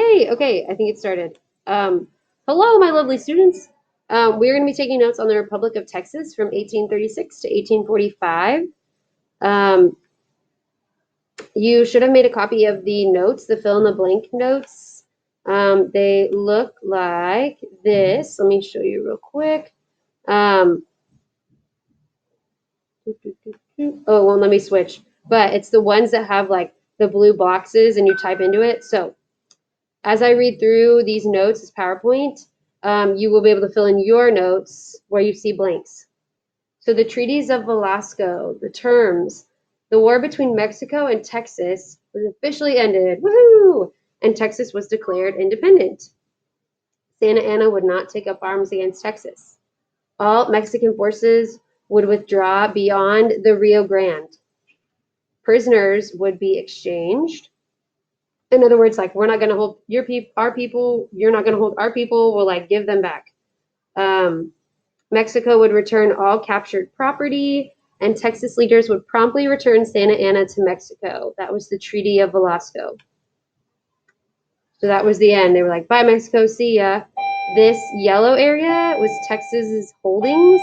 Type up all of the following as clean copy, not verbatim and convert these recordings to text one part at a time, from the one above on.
Yay! Okay, I think it started. Hello, my lovely students. We're going to be taking notes on the Republic of Texas from 1836 to 1845. You should have made a copy of the notes, the fill-in-the-blank notes. They look like this. Let me show you real quick. Oh, well, let me switch. But it's the ones that have like the blue boxes and you type into it. So as I read through these notes as PowerPoint, you will be able to fill in your notes where you see blanks. So the treaties of Velasco, the terms, the war between Mexico and Texas was officially ended, woohoo! And Texas was declared independent. Santa Anna would not take up arms against Texas. All Mexican forces would withdraw beyond the Rio Grande. Prisoners would be exchanged. In other words, like, we're not going to hold our people, you're not going to hold our people, we'll like give them back. Mexico would return all captured property, and Texas leaders would promptly return Santa Anna to Mexico. That was the Treaty of Velasco. So that was the end. They were like, bye, Mexico, see ya. This yellow area was Texas's holdings,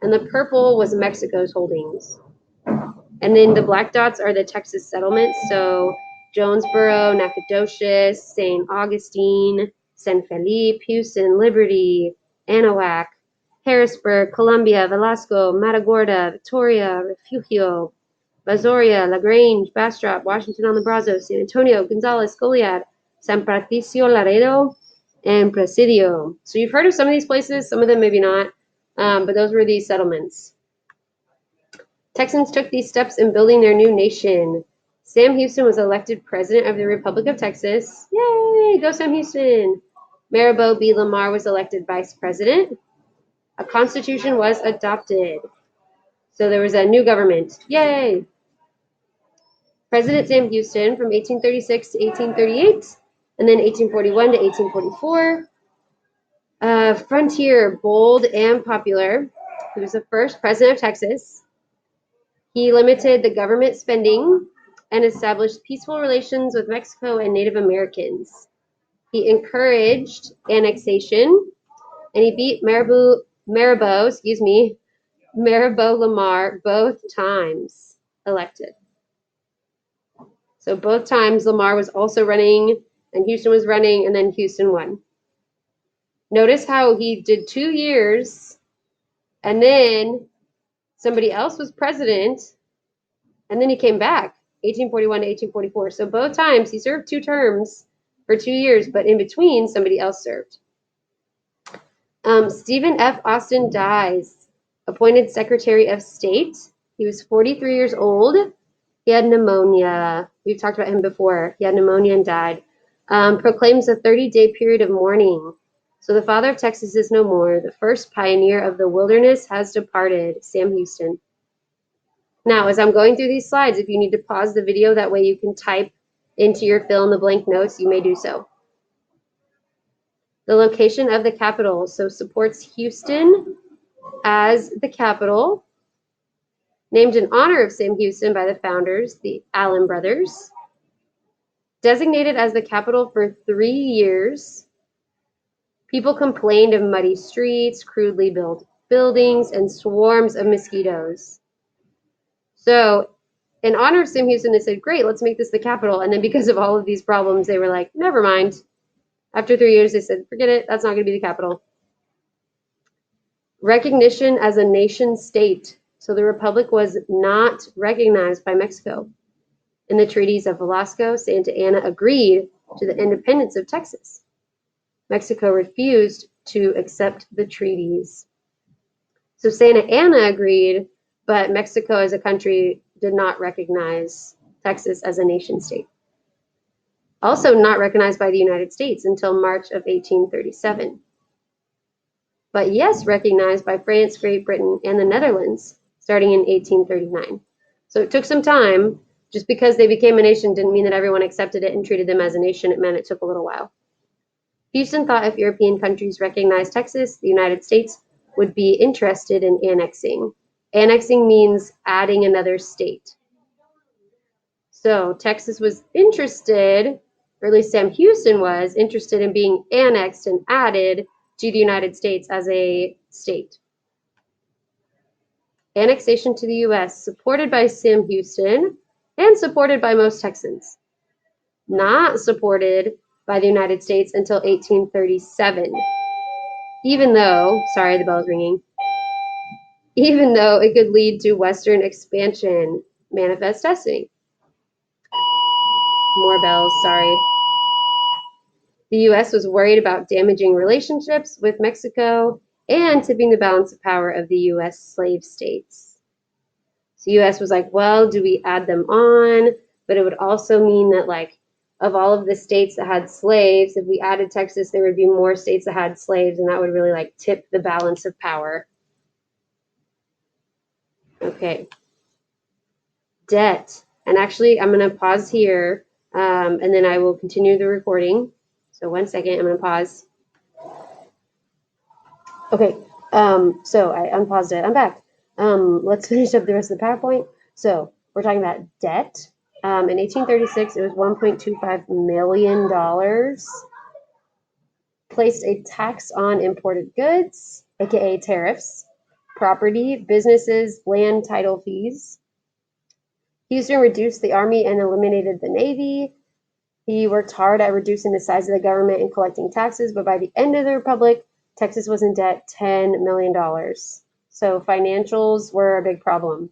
and the purple was Mexico's holdings. And then the black dots are the Texas settlements. So Jonesboro, Nacogdoches, St. Augustine, San Felipe, Houston, Liberty, Anahuac, Harrisburg, Columbia, Velasco, Matagorda, Victoria, Refugio, Bazoria, LaGrange, Bastrop, Washington on the Brazos, San Antonio, Gonzales, Goliad, San Patricio, Laredo, and Presidio. So you've heard of some of these places, some of them maybe not, but those were these settlements. Texans took these steps in building their new nation. Sam Houston was elected president of the Republic of Texas. Yay! Go Sam Houston! Maribel B. Lamar was elected vice president. A constitution was adopted. So there was a new government. Yay! President Sam Houston from 1836 to 1838, and then 1841 to 1844. Frontier, bold and popular. He was the first president of Texas. He limited the government spending and established peaceful relations with Mexico and Native Americans. He encouraged annexation, and he beat Maribel Lamar both times elected. So both times Lamar was also running, and Houston was running, and then Houston won. Notice how he did 2 years, and then somebody else was president, and then he came back, 1841 to 1844. So both times he served 2 terms for 2 years, but in between, somebody else served. Stephen F. Austin Dies, appointed Secretary of State. He was 43 years old. He had pneumonia. We've talked about him before. He had pneumonia and died. Proclaims a 30-day period of mourning. So the father of Texas is no more. The first pioneer of the wilderness has departed, Sam Houston. Now, as I'm going through these slides, if you need to pause the video, that way you can type into your fill-in-the-blank notes, you may do so. The location of the capital, so supports Houston as the capital, named in honor of Sam Houston by the founders, the Allen brothers, designated as the capital for 3 years. People complained of muddy streets, crudely built buildings, and swarms of mosquitoes. So in honor of Sam Houston, they said, great, let's make this the capital. And then because of all of these problems, they were like, never mind. After 3 years, they said, forget it, that's not going to be the capital. Recognition as a nation state. So the Republic was not recognized by Mexico. In the treaties of Velasco, Santa Anna agreed to the independence of Texas. Mexico refused to accept the treaties. So Santa Anna agreed, but Mexico as a country did not recognize Texas as a nation state. Also not recognized by the United States until March of 1837. But yes, recognized by France, Great Britain, and the Netherlands starting in 1839. So it took some time. Just because they became a nation didn't mean that everyone accepted it and treated them as a nation. It meant it took a little while. Houston thought if European countries recognized Texas, the United States would be interested in annexing. Annexing means adding another state. So Texas was interested or at least Sam Houston was, interested in being annexed and added to the United States as a state. Annexation to the U.S., supported by Sam Houston and supported by most Texans. Not supported by the United States until 1837. Even though, sorry, the bell's ringing, even though it could lead to Western expansion. Manifest destiny. More bells, sorry. The U.S. was worried about damaging relationships with Mexico and tipping the balance of power of the U.S. slave states. So U.S. was like, well, do we add them on? But it would also mean that, like, of all of the states that had slaves, if we added Texas, there would be more states that had slaves, and that would really, like, tip the balance of power. Okay. Debt. And actually, I'm going to pause here, and then I will continue the recording. So 1 second, I'm going to pause. Okay, so I unpaused it. I'm back. Let's finish up the rest of the PowerPoint. So we're talking about debt. In 1836, it was $1.25 million. Placed a tax on imported goods, aka tariffs, property, businesses, land title fees. Houston reduced the Army and eliminated the Navy. He worked hard at reducing the size of the government and collecting taxes, but by the end of the Republic, Texas was in debt $10 million. So financials were a big problem.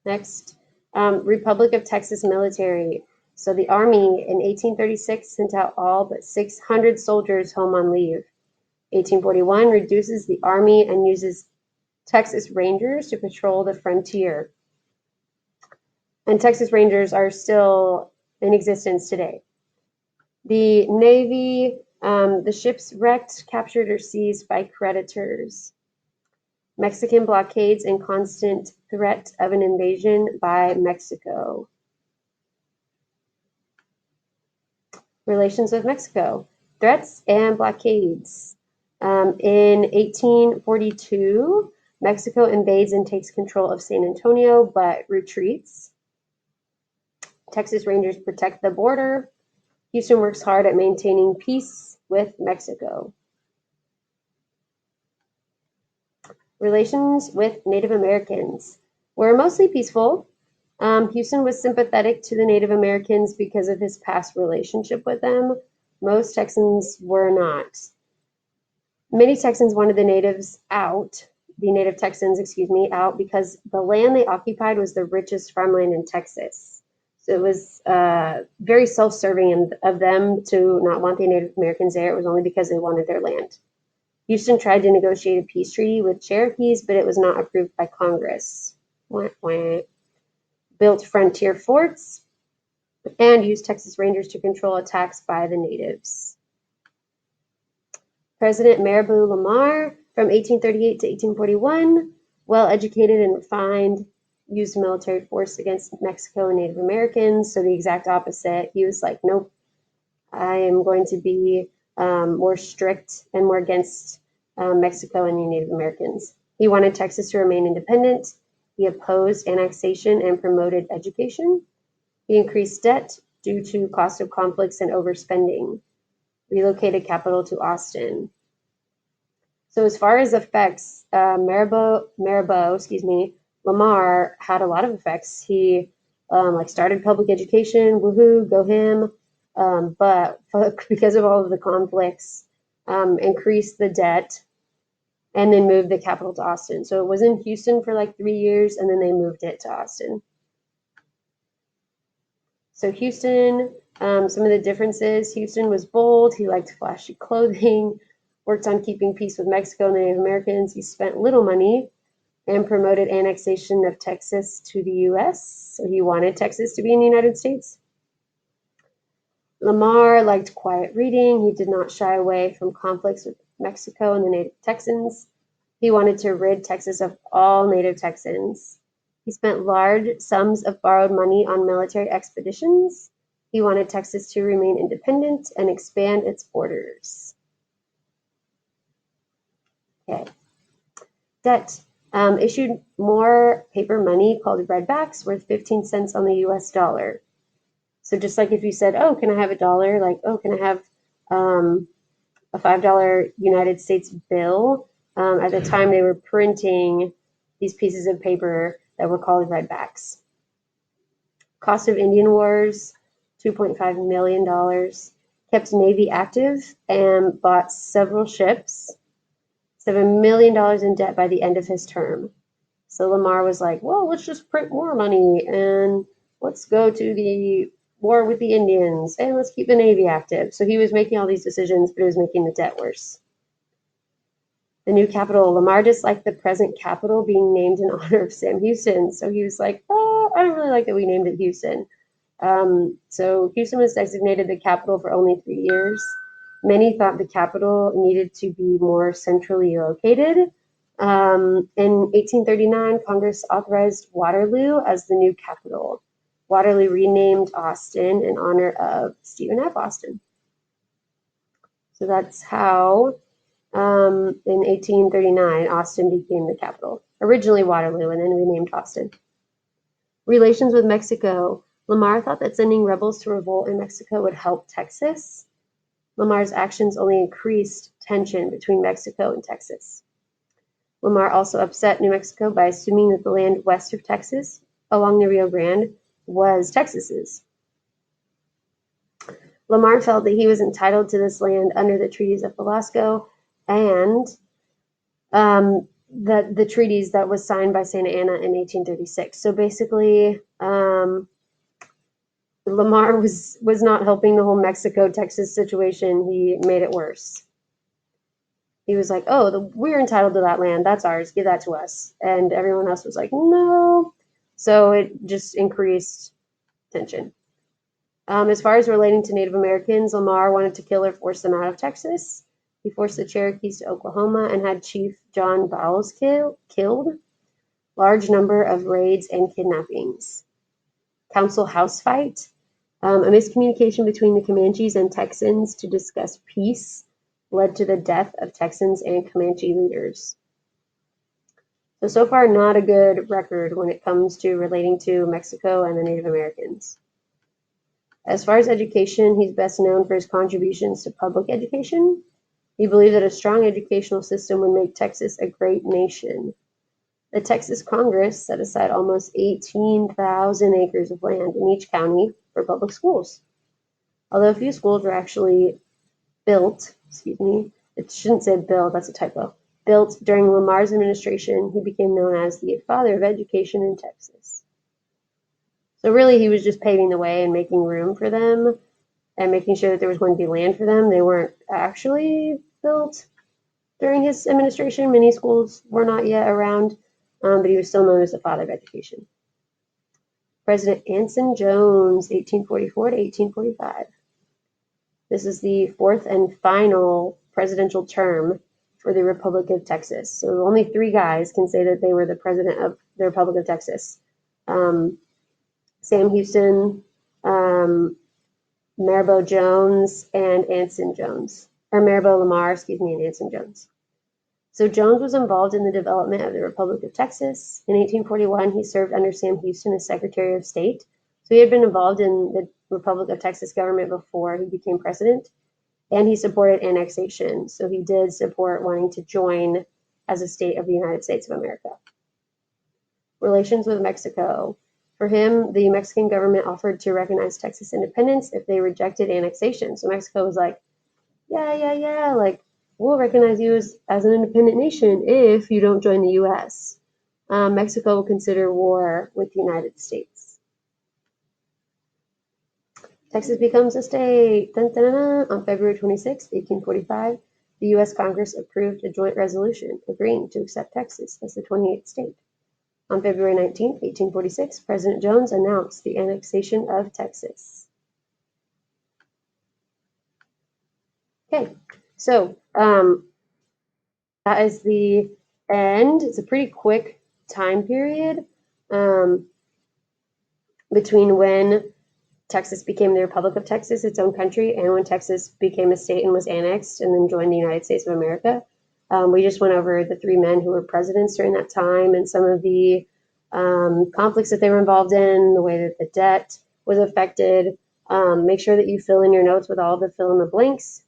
Next, Republic of Texas military. So the Army in 1836 sent out all but 600 soldiers home on leave. 1841 reduces the Army and uses Texas Rangers to patrol the frontier. And Texas Rangers are still in existence today. The Navy, the ships wrecked, captured, or seized by creditors. Mexican blockades and constant threat of an invasion by Mexico. Relations with Mexico. Threats and blockades. In 1842, Mexico invades and takes control of San Antonio, but retreats. Texas Rangers protect the border. Houston works hard at maintaining peace with Mexico. Relations with Native Americans were mostly peaceful. Houston was sympathetic to the Native Americans because of his past relationship with them. Most Texans were not. Many Texans wanted the natives out, the native Texans, out because the land they occupied was the richest farmland in Texas. So it was very self-serving of them to not want the Native Americans there. It was only because they wanted their land. Houston tried to negotiate a peace treaty with Cherokees, but it was not approved by Congress. Wah, wah. Built frontier forts and used Texas Rangers to control attacks by the natives. President Maribel Lamar, from 1838 to 1841, well-educated and refined, used military force against Mexico and Native Americans. So the exact opposite. He was like, nope, I am going to be more strict and more against Mexico and the Native Americans. He wanted Texas to remain independent. He opposed annexation and promoted education. He increased debt due to cost of conflicts and overspending. Relocated capital to Austin. So as far as effects, Lamar had a lot of effects. He started public education, woohoo, go him. But because of all of the conflicts, increased the debt and then moved the capital to Austin. So it was in Houston for like 3 years, and then they moved it to Austin. So Houston, some of the differences, Houston was bold. He liked flashy clothing, worked on keeping peace with Mexico and the Native Americans. He spent little money and promoted annexation of Texas to the U.S. So he wanted Texas to be in the United States. Lamar liked quiet reading. He did not shy away from conflicts with Mexico and the native Texans. He wanted to rid Texas of all native Texans. He spent large sums of borrowed money on military expeditions. He wanted Texas to remain independent and expand its borders. Okay. Debt. Issued more paper money called redbacks worth 15 cents on the US dollar. So just like if you said, "Oh, can I have $1?" Like, "Oh, can I have a $5 United States bill?" At the time, they were printing these pieces of paper that were called redbacks. Cost of Indian Wars, $2.5 million. Kept Navy active and bought several ships. $7 million in debt by the end of his term. So Lamar was like, well, let's just print more money and let's go to the war with the Indians and let's keep the Navy active. So he was making all these decisions, but it was making the debt worse. The new capital, Lamar disliked the present capital being named in honor of Sam Houston. So he was like, oh, I don't really like that we named it Houston. So Houston was designated the capital for only 3 years. Many thought the capital needed to be more centrally located. In 1839, Congress authorized Waterloo as the new capital. Waterloo renamed Austin in honor of Stephen F. Austin. So that's how, in 1839, Austin became the capital. Originally Waterloo, and then renamed Austin. Relations with Mexico. Lamar thought that sending rebels to revolt in Mexico would help Texas. Lamar's actions only increased tension between Mexico and Texas. Lamar also upset New Mexico by assuming that the land west of Texas, along the Rio Grande, was Texas's. Lamar felt that he was entitled to this land under the treaties of Velasco and the treaties that was signed by Santa Anna in 1836. So basically, Lamar was not helping the whole Mexico-Texas situation. He made it worse. He was like, oh, we're entitled to that land. That's ours. Give that to us. And everyone else was like, no. So it just increased tension. As far as relating to Native Americans, Lamar wanted to kill or force them out of Texas. He forced the Cherokees to Oklahoma and had Chief John Bowles killed. Large number of raids and kidnappings. Council House fight. A miscommunication between the Comanches and Texans to discuss peace led to the death of Texans and Comanche leaders. So far, not a good record when it comes to relating to Mexico and the Native Americans. As far as education, he's best known for his contributions to public education. He believed that a strong educational system would make Texas a great nation. The Texas Congress set aside almost 18,000 acres of land in each county for public schools. Although a few schools were actually built, it shouldn't say built, that's a typo, built during Lamar's administration, he became known as the father of education in Texas. So really, he was just paving the way and making room for them and making sure that there was going to be land for them. They weren't actually built during his administration. Many schools were not yet around, but he was still known as the father of education. President Anson Jones, 1844 to 1845. This is the fourth and final presidential term for the Republic of Texas. So only 3 guys can say that they were the president of the Republic of Texas. Sam Houston, Maribel Jones, and Anson Jones. Or Maribel Lamar, and Anson Jones. So Jones was involved in the development of the Republic of Texas. In 1841, he served under Sam Houston as Secretary of State. So he had been involved in the Republic of Texas government before he became president, and he supported annexation. So he did support wanting to join as a state of the United States of America. Relations with Mexico. For him, the Mexican government offered to recognize Texas independence if they rejected annexation. So Mexico was like, yeah, like, we'll recognize you as an independent nation if you don't join the U.S. Mexico will consider war with the United States. Texas becomes a state. Dun, dun, dun, dun. On February 26, 1845, the U.S. Congress approved a joint resolution agreeing to accept Texas as the 28th state. On February 19, 1846, President Jones announced the annexation of Texas. Okay, so that is the end. It's a pretty quick time period between when Texas became the Republic of Texas, its own country, and when Texas became a state and was annexed and then joined the United States of America. We just went over the 3 men who were presidents during that time and some of the conflicts that they were involved in, the way that the debt was affected. Make sure that you fill in your notes with all the fill in the blanks.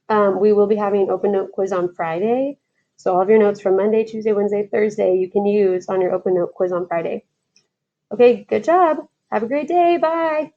We will be having an open note quiz on Friday. So all of your notes from Monday, Tuesday, Wednesday, Thursday, you can use on your open note quiz on Friday. Okay, good job. Have a great day. Bye.